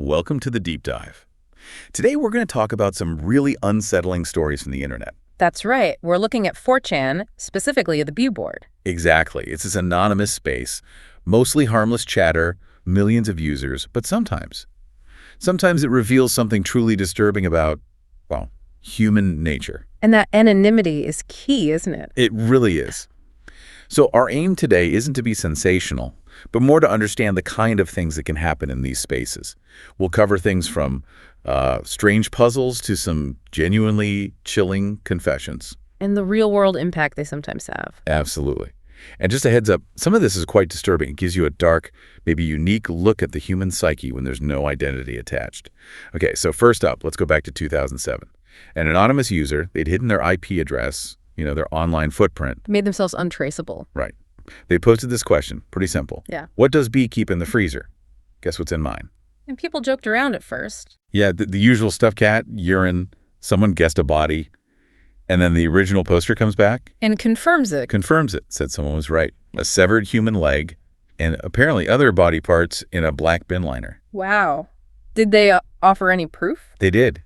Welcome to the Deep Dive. Today we're going to talk about some really unsettling stories from the internet. That's right. We're looking at 4chan, specifically the View board. Exactly. It's this anonymous space, mostly harmless chatter, millions of users, but sometimes it reveals something truly disturbing about, well, human nature. And that anonymity is key, isn't it? It really is. So our aim today isn't to be sensational, but more to understand the kind of things that can happen in these spaces. We'll cover things from strange puzzles to some genuinely chilling confessions. And the real-world impact they sometimes have. Absolutely. And just a heads up, some of this is quite disturbing. It gives you a dark, maybe unique look at the human psyche when there's no identity attached. Okay, so first up, let's go back to 2007. An anonymous user, they'd hidden their IP address, their online footprint. Made themselves untraceable. Right. They posted this question, pretty simple. Yeah. What does B keep in the freezer? Guess what's in mine? And people joked around at first. Yeah, the usual stuff, cat, urine, someone guessed a body, and then the original poster comes back. And confirms it. Confirms it, said someone was right. A severed human leg, and apparently other body parts in a black bin liner. Wow. Did they offer any proof? They did.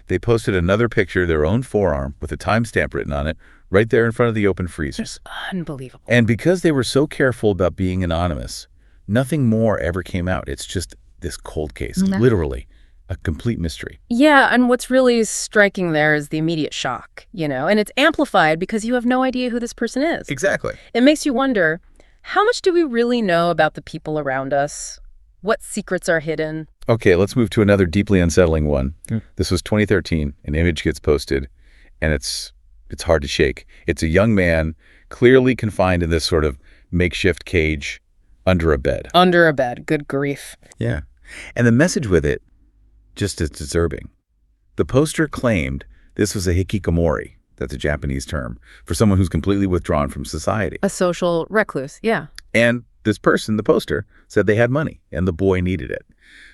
They posted another picture of their own forearm with a timestamp written on it, right there in front of the open freezers. Unbelievable. And because they were so careful about being anonymous, nothing more ever came out. It's just this cold case, literally a complete mystery. Yeah, and what's really striking there is the immediate shock, and it's amplified because you have no idea who this person is. Exactly. It makes you wonder, how much do we really know about the people around us? What secrets are hidden? Okay, let's move to another deeply unsettling one. This was 2013. An image gets posted, and it's hard to shake. It's a young man clearly confined in this sort of makeshift cage under a bed. Under a bed. Good grief. Yeah. And the message with it just is disturbing. The poster claimed this was a hikikomori, that's a Japanese term, for someone who's completely withdrawn from society. A social recluse, yeah. And this person, the poster, said they had money and the boy needed it.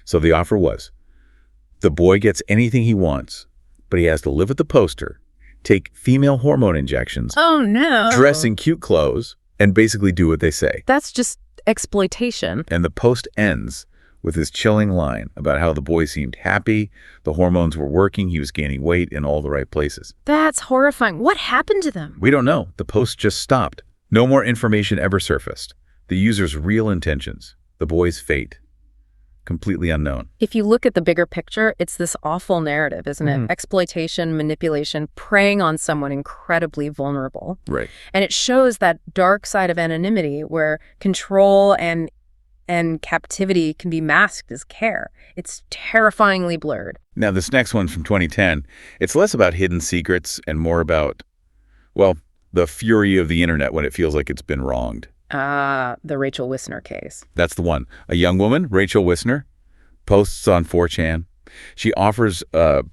So the offer was, the boy gets anything he wants, but he has to live with the poster, take female hormone injections, oh no, dress in cute clothes, and basically do what they say. That's just exploitation. And the post ends with this chilling line about how the boy seemed happy, the hormones were working, he was gaining weight in all the right places. That's horrifying. What happened to them? We don't know. The post just stopped. No more information ever surfaced. The user's real intentions, the boy's fate, completely unknown. If you look at the bigger picture, it's this awful narrative, isn't it? Exploitation, manipulation, preying on someone incredibly vulnerable. Right. And it shows that dark side of anonymity where control and captivity can be masked as care. It's terrifyingly blurred. Now, this next one's from 2010. It's less about hidden secrets and more about, well, the fury of the internet when it feels like it's been wronged. The Rachel Wistner case. That's the one. A young woman, Rachel Wistner, posts on 4chan. She offers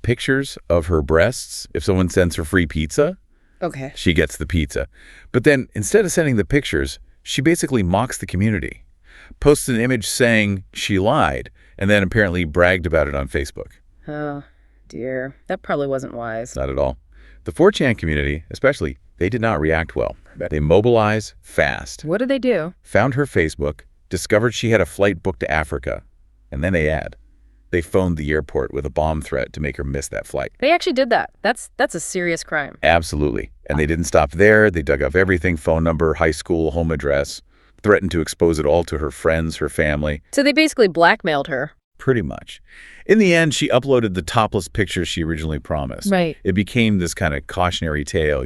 pictures of her breasts. If someone sends her free pizza, okay, she gets the pizza. But then instead of sending the pictures, she basically mocks the community, posts an image saying she lied, and then apparently bragged about it on Facebook. Oh, dear. That probably wasn't wise. Not at all. The 4chan community, especially, they did not react well. They mobilize fast. What did they do? Found her Facebook, discovered she had a flight booked to Africa, and then they phoned the airport with a bomb threat to make her miss that flight. They actually did that. That's a serious crime. Absolutely. And they didn't stop there. They dug up everything, phone number, high school, home address, threatened to expose it all to her friends, her family. So they basically blackmailed her. Pretty much. In the end, she uploaded the topless pictures she originally promised. Right. It became this kind of cautionary tale,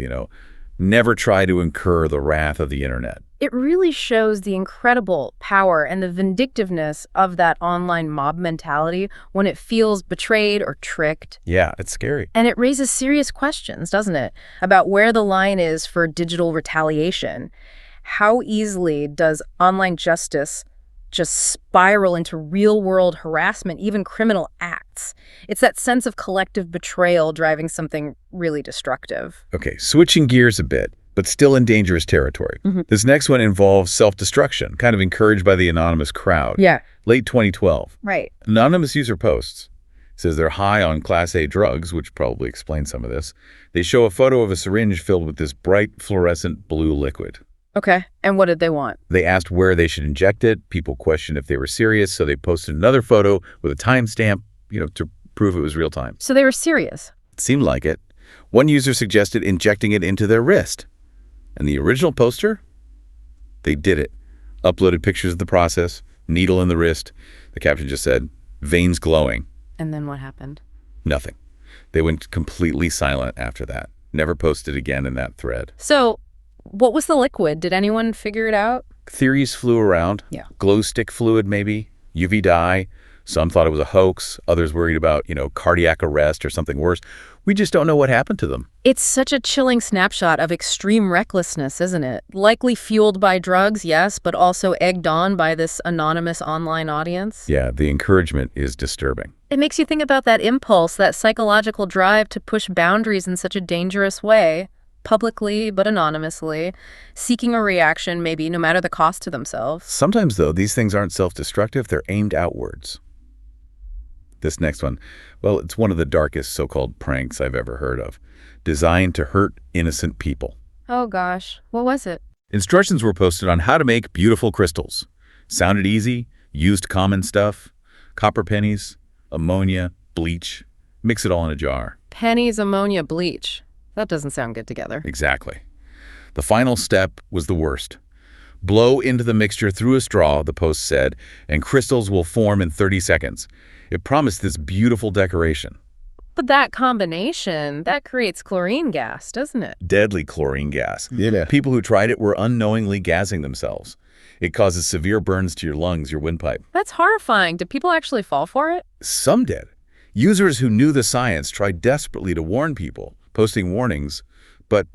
never try to incur the wrath of the internet. It really shows the incredible power and the vindictiveness of that online mob mentality when it feels betrayed or tricked. Yeah, it's scary. And it raises serious questions, doesn't it, about where the line is for digital retaliation. How easily does online justice just spiral into real-world harassment, even criminal acts? It's that sense of collective betrayal driving something really destructive. Okay, switching gears a bit, but still in dangerous territory. This next one involves self-destruction, kind of encouraged by the anonymous crowd. Yeah. Late 2012. Right. Anonymous user posts. Says they're high on Class A drugs, which probably explains some of this. They show a photo of a syringe filled with this bright fluorescent blue liquid. Okay, and what did they want? They asked where they should inject it. People questioned if they were serious, so they posted another photo with a timestamp, to prove it was real time. So they were serious. It seemed like it. One user suggested injecting it into their wrist. And the original poster? They did it. Uploaded pictures of the process, needle in the wrist. The caption just said, "Veins glowing." And then what happened? Nothing. They went completely silent after that. Never posted again in that thread. So what was the liquid? Did anyone figure it out? Theories flew around. Yeah. Glow stick fluid, maybe. UV dye. Some thought it was a hoax. Others worried about, cardiac arrest or something worse. We just don't know what happened to them. It's such a chilling snapshot of extreme recklessness, isn't it? Likely fueled by drugs, yes, but also egged on by this anonymous online audience. Yeah, the encouragement is disturbing. It makes you think about that impulse, that psychological drive to push boundaries in such a dangerous way, publicly but anonymously, seeking a reaction maybe no matter the cost to themselves. Sometimes, though, these things aren't self-destructive. They're aimed outwards. This next one, well, it's one of the darkest so-called pranks I've ever heard of, designed to hurt innocent people. Oh gosh, what was it? Instructions were posted on how to make beautiful crystals. Sounded easy, used common stuff, copper pennies, ammonia, bleach, mix it all in a jar. Pennies, ammonia, bleach. That doesn't sound good together. Exactly. The final step was the worst. Blow into the mixture through a straw, the post said, and crystals will form in 30 seconds. It promised this beautiful decoration. But that combination, that creates chlorine gas, doesn't it? Deadly chlorine gas. Yeah. People who tried it were unknowingly gassing themselves. It causes severe burns to your lungs, your windpipe. That's horrifying. Did people actually fall for it? Some did. Users who knew the science tried desperately to warn people, posting warnings, but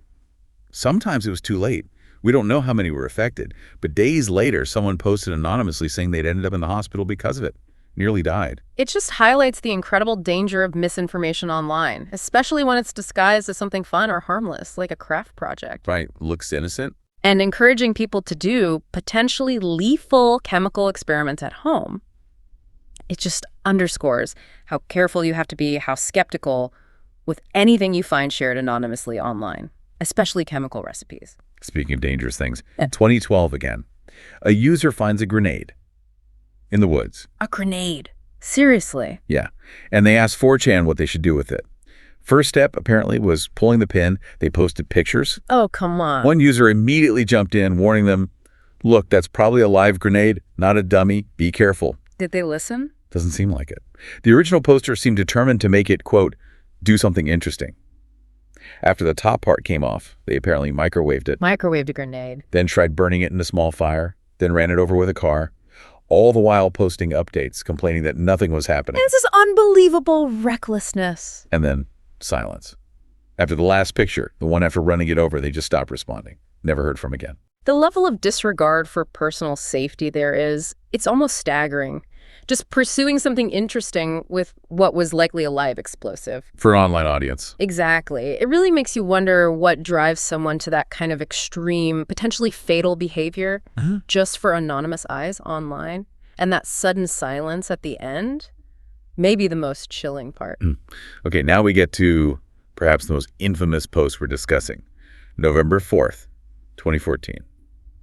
sometimes it was too late. We don't know how many were affected, but days later, someone posted anonymously saying they'd ended up in the hospital because of it. Nearly died. It just highlights the incredible danger of misinformation online, especially when it's disguised as something fun or harmless, like a craft project. Right, looks innocent. And encouraging people to do potentially lethal chemical experiments at home. It just underscores how careful you have to be, how skeptical with anything you find shared anonymously online, especially chemical recipes. Speaking of dangerous things, 2012 again. A user finds a grenade in the woods. A grenade? Seriously? Yeah, and they asked 4chan what they should do with it. First step, apparently, was pulling the pin. They posted pictures. Oh, come on. One user immediately jumped in, warning them, "Look, that's probably a live grenade, not a dummy. Be careful." Did they listen? Doesn't seem like it. The original poster seemed determined to make it, quote, do something interesting. After the top part came off, they apparently microwaved it, Microwaved a grenade. then tried burning it in a small fire, then ran it over with a car, all the while posting updates complaining that nothing was happening. This is unbelievable recklessness. And then silence. After the last picture, the one after running it over, they just stopped responding. Never heard from again. The level of disregard for personal safety there is, it's almost staggering. Just pursuing something interesting with what was likely a live explosive. For an online audience. Exactly. It really makes you wonder what drives someone to that kind of extreme, potentially fatal behavior just for anonymous eyes online. And that sudden silence at the end may be the most chilling part. Okay, now we get to perhaps the most infamous post we're discussing. November 4th, 2014.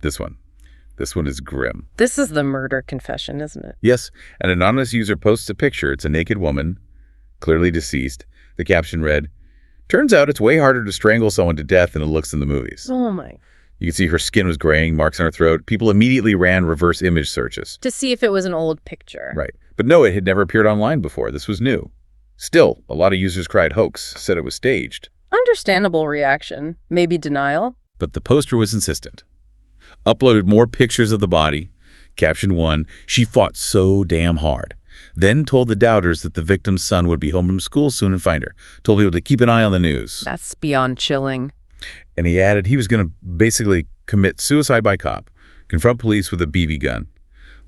This one. This one is grim. This is the murder confession, isn't it? Yes, an anonymous user posts a picture. It's a naked woman, clearly deceased. The caption read, "Turns out it's way harder to strangle someone to death than it looks in the movies." Oh my. You can see her skin was graying, marks on her throat. People immediately ran reverse image searches. To see if it was an old picture. Right. But no, it had never appeared online before. This was new. Still, a lot of users cried hoax, said it was staged. Understandable reaction. Maybe denial. But the poster was insistent. Uploaded more pictures of the body. Caption 1, "She fought so damn hard." Then told the doubters that the victim's son would be home from school soon and find her. Told people to keep an eye on the news. That's beyond chilling. And he added he was going to basically commit suicide by cop, confront police with a BB gun.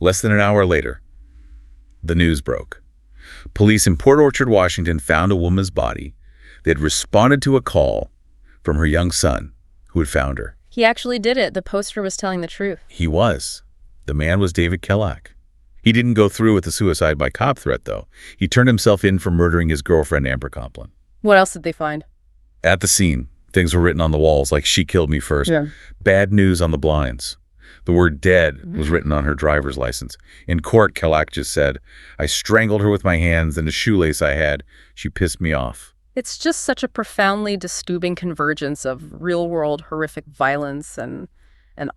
Less than an hour later, the news broke. Police in Port Orchard, Washington found a woman's body. They had responded to a call from her young son who had found her. He actually did it. The poster was telling the truth. He was. The man was David Kellogg. He didn't go through with the suicide by cop threat, though. He turned himself in for murdering his girlfriend, Amber Complin. What else did they find? At the scene, Things were written on the walls like "She killed me first." Yeah. Bad news on the blinds. The word "dead" was written on her driver's license. In court, Kellogg just said, "I strangled her with my hands and a shoelace I had. She pissed me off." It's just such a profoundly disturbing convergence of real-world horrific violence and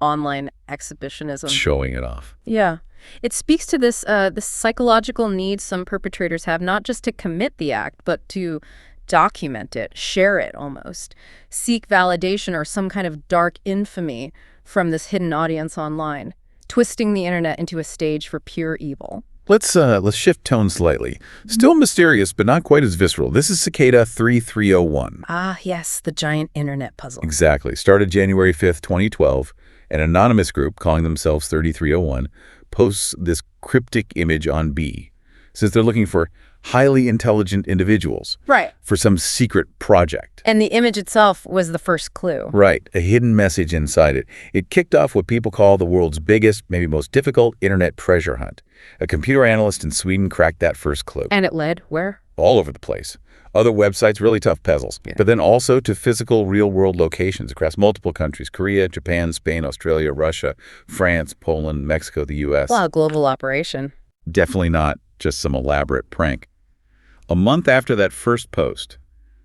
online exhibitionism. Showing it off. Yeah. It speaks to this psychological need some perpetrators have, not just to commit the act, but to document it, share it almost, seek validation or some kind of dark infamy from this hidden audience online, twisting the internet into a stage for pure evil. Let's shift tone slightly. Still mysterious, but not quite as visceral. This is Cicada 3301. Ah, yes, the giant internet puzzle. Exactly. Started January 5th, 2012. An anonymous group calling themselves 3301 posts this cryptic image on B. Says they're looking for highly intelligent individuals. Right. For some secret project. And the image itself was the first clue. Right. A hidden message inside it. It kicked off what people call the world's biggest, maybe most difficult internet treasure hunt. A computer analyst in Sweden cracked that first clue. And it led where? All over the place. Other websites, really tough puzzles. Yeah. But then also to physical real-world locations across multiple countries. Korea, Japan, Spain, Australia, Russia, France, Poland, Mexico, the U.S. Wow, global operation. Definitely not just some elaborate prank. A month after that first post,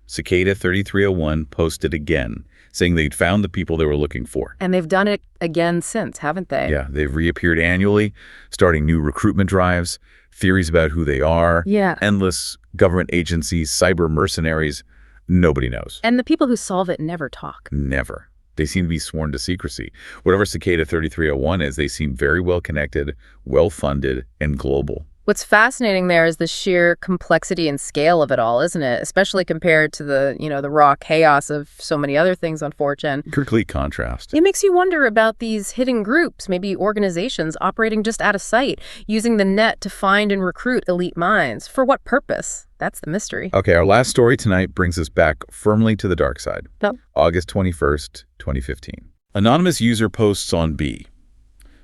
Cicada 3301 posted again, saying they'd found the people they were looking for. And they've done it again since, haven't they? Yeah, they've reappeared annually, starting new recruitment drives, theories about who they are, Yeah. endless government agencies, cyber mercenaries. Nobody knows. And the people who solve it never talk. Never. They seem to be sworn to secrecy. Whatever Cicada 3301 is, they seem very well connected, well-funded, and global. What's fascinating there is the sheer complexity and scale of it all, isn't it? Especially compared to the raw chaos of so many other things on 4chan. Complete contrast. It makes you wonder about these hidden groups, maybe organizations operating just out of sight, using the net to find and recruit elite minds. For what purpose? That's the mystery. Okay, our last story tonight brings us back firmly to the dark side. Yep. August 21st, 2015. Anonymous user posts on B.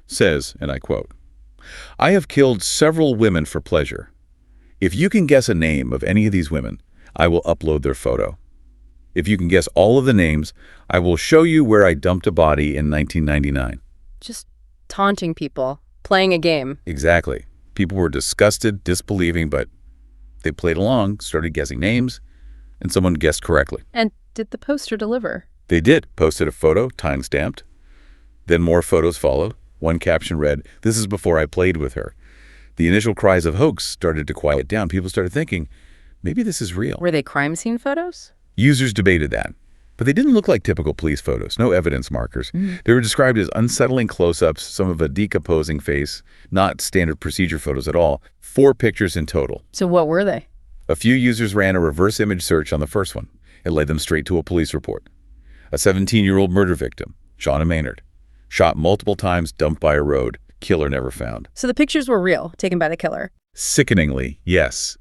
Says, and I quote, "I have killed several women for pleasure. If you can guess a name of any of these women, I will upload their photo. If you can guess all of the names, I will show you where I dumped a body in 1999. Just taunting people, playing a game. Exactly. People were disgusted, disbelieving, but they played along, started guessing names, and someone guessed correctly. And did the poster deliver? They did. Posted a photo, time-stamped. Then more photos followed. One caption read, "This is before I played with her." The initial cries of hoax started to quiet down. People started thinking, maybe this is real. Were they crime scene photos? Users debated that. But they didn't look like typical police photos, no evidence markers. They were described as unsettling close-ups, some of a decomposing face, not standard procedure photos at all. 4 pictures in total. So what were they? A few users ran a reverse image search on the first one. It led them straight to a police report. A 17-year-old murder victim, Shauna Maynard, shot multiple times, dumped by a road. Killer never found. So the pictures were real, taken by the killer. Sickeningly, yes.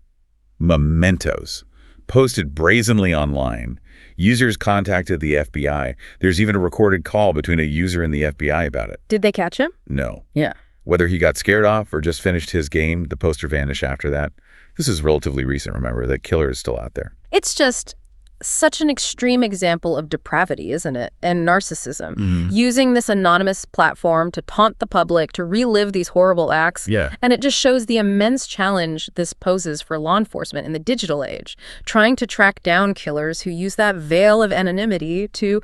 Mementos. Posted brazenly online. Users contacted the FBI. There's even a recorded call between a user and the FBI about it. Did they catch him? No. Yeah. Whether he got scared off or just finished his game, the poster vanished after that. This is relatively recent, remember. The killer is still out there. It's just such an extreme example of depravity, isn't it? And narcissism. Using this anonymous platform to taunt the public, to relive these horrible acts. Yeah. And it just shows the immense challenge this poses for law enforcement in the digital age, trying to track down killers who use that veil of anonymity to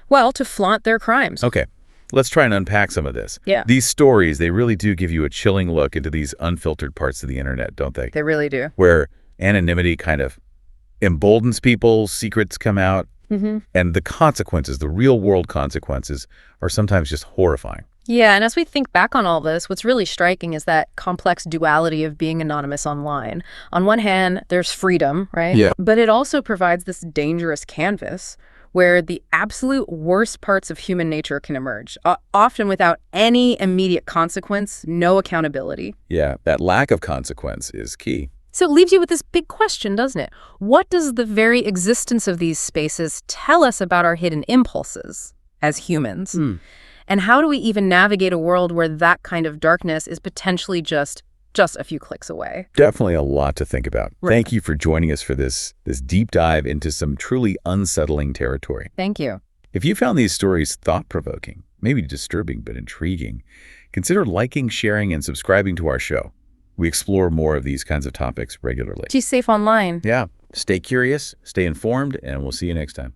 flaunt their crimes. Okay. Let's try and unpack some of this. Yeah. These stories, they really do give you a chilling look into these unfiltered parts of the internet, don't they? They really do. Where anonymity kind of emboldens people, secrets come out, and the consequences, the real-world consequences, are sometimes just horrifying. Yeah, and as we think back on all this, what's really striking is that complex duality of being anonymous online. On one hand, there's freedom, right? Yeah. But it also provides this dangerous canvas where the absolute worst parts of human nature can emerge, often without any immediate consequence, no accountability. Yeah, that lack of consequence is key. So it leaves you with this big question, doesn't it? What does the very existence of these spaces tell us about our hidden impulses as humans? And how do we even navigate a world where that kind of darkness is potentially just just a few clicks away. Definitely a lot to think about. Right. Thank you for joining us for this deep dive into some truly unsettling territory. Thank you. If you found these stories thought-provoking, maybe disturbing but intriguing, consider liking, sharing, and subscribing to our show. We explore more of these kinds of topics regularly. Stay safe online. Yeah. Stay curious, stay informed, and we'll see you next time.